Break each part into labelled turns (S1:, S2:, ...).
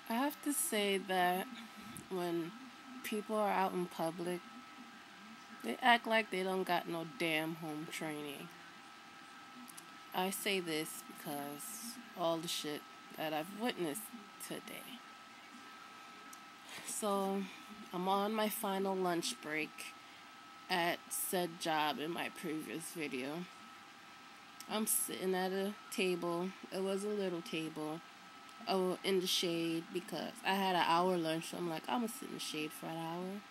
S1: I have to say that when people are out in public, they act like they don't got no damn home training. I say this because all the shit that I've witnessed today. So, I'm on my final lunch break at said job in my previous video. I'm sitting at a table. It was a little table. Oh, in the shade because I had an hour lunch. So I'm like, I'm gonna sit in the shade for an hour.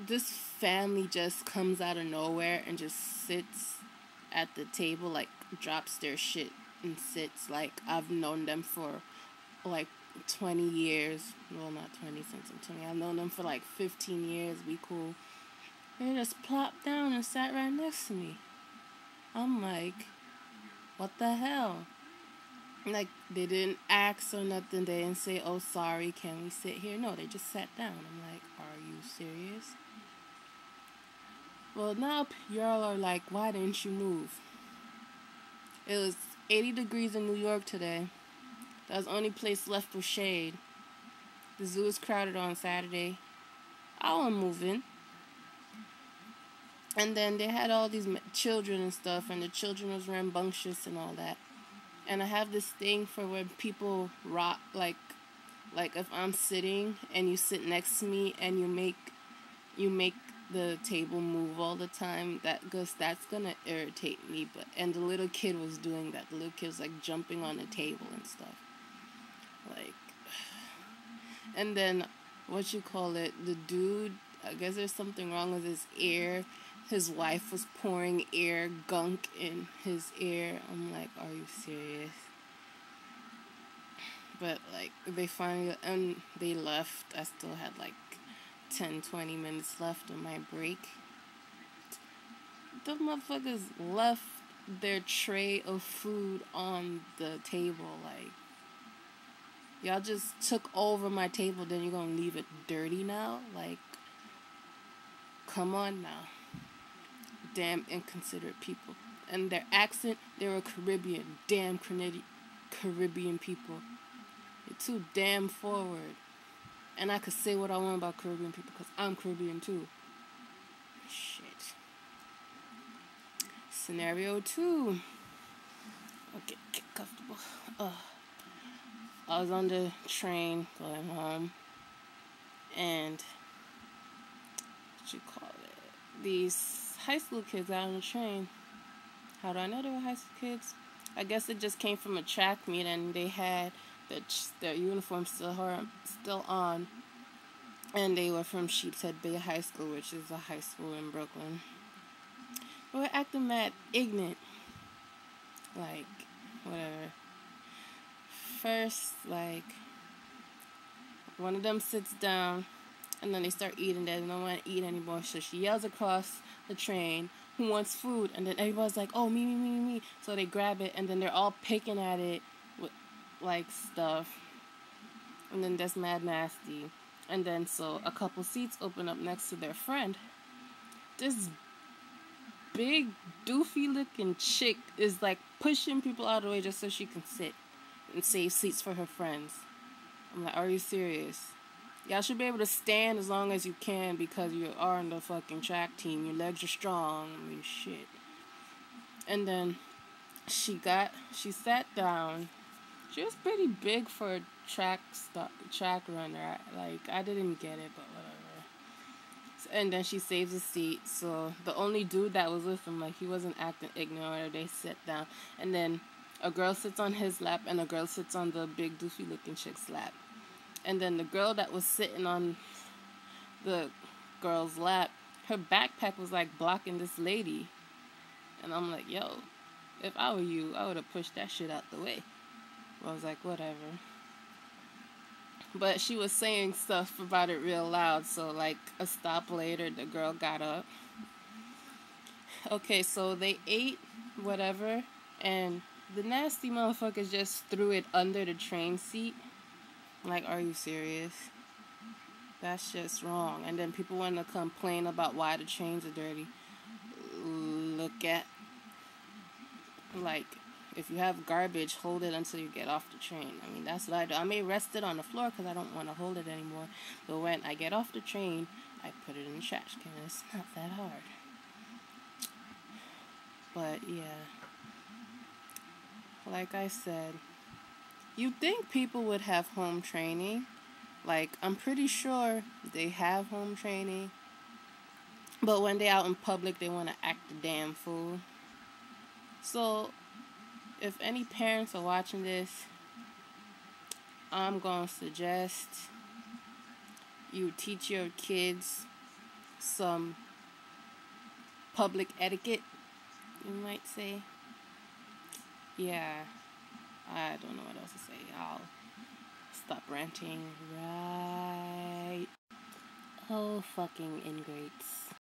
S1: This family just comes out of nowhere and just sits at the table, like drops their shit and sits. Like I've known them for like 20 years. Well, not 20 since I'm 20. I've known them for like 15 years. We cool. They just plopped down and sat right next to me. I'm like, what the hell? Like they didn't ask or nothing. They didn't say, "Oh, sorry, can we sit here?" No, they just sat down. I'm like, "Are you serious?" Well, now y'all are like, "Why didn't you move?" It was 80 degrees in New York today. That was the only place left for shade. The zoo is crowded on Saturday. I wasn't moving. And then they had all these children and stuff, and the children was rambunctious and all that. And I have this thing for when people rock, like if I'm sitting and you sit next to me and you make the table move all the time, that's gonna irritate me. But and the little kid was doing that. The little kid was like jumping on the table and stuff. Like, and then what you call it? The dude, I guess there's something wrong with his ear. His wife was pouring ear gunk in his ear. I'm like, are you serious? But like they finally and they left. I still had like 10, 20 minutes left on my break. The motherfuckers left their tray of food on the table. Like, y'all just took over my table, then you're gonna leave it dirty now? Like, come on now. Damn inconsiderate people. And their accent, they were Caribbean. Damn Caribbean people. They're too damn forward. And I could say what I want about Caribbean people because I'm Caribbean too. Shit. Scenario 2. Okay, get comfortable. I was on the train going home, and what you call it? These high school kids out on the train. How do I know they were high school kids? I guess it just came from a track meet, and they had their uniform still on, and they were from Sheepshead Bay High School, which is a high school in Brooklyn. They were acting mad ignorant, like whatever. First, like one of them sits down, and then they start eating. They don't want to eat anymore, so she yells across the train, "Who wants food?" And then everybody's like, "Oh, me, me, me, me." So they grab it, and then they're all picking at it with like stuff, and then that's mad nasty. And then so a couple seats open up next to their friend. This big doofy looking chick is like pushing people out of the way just so she can sit and save seats for her friends. I'm like, are you serious? Y'all should be able to stand as long as you can because you are on the fucking track team. Your legs are strong. I mean, shit. And then she sat down. She was pretty big for a track runner. Like, I didn't get it, but whatever. And then she saves a seat. So the only dude that was with him, like, he wasn't acting ignorant. Or they sit down, and then a girl sits on his lap, and a girl sits on the big doofy looking chick's lap. And then the girl that was sitting on the girl's lap, her backpack was like blocking this lady. And I'm like, yo, if I were you, I would have pushed that shit out the way. I was like, whatever. But she was saying stuff about it real loud, so like a stop later, the girl got up. Okay, so they ate whatever, and the nasty motherfuckers just threw it under the train seat. Like, are you serious? That's just wrong. And then people want to complain about why the trains are dirty. Look at, like, If you have garbage, hold it until you get off the train. I mean, that's what I do. I may rest it on the floor because I don't want to hold it anymore. But when I get off the train, I put it in the trash can. It's not that hard. But yeah, like I said, you'd think people would have home training. Like, I'm pretty sure they have home training. But when they're out in public, they want to act a damn fool. So, if any parents are watching this, I'm going to suggest you teach your kids some public etiquette, you might say. Yeah, I don't know what else to say. I'll stop ranting right. Oh, fucking ingrates.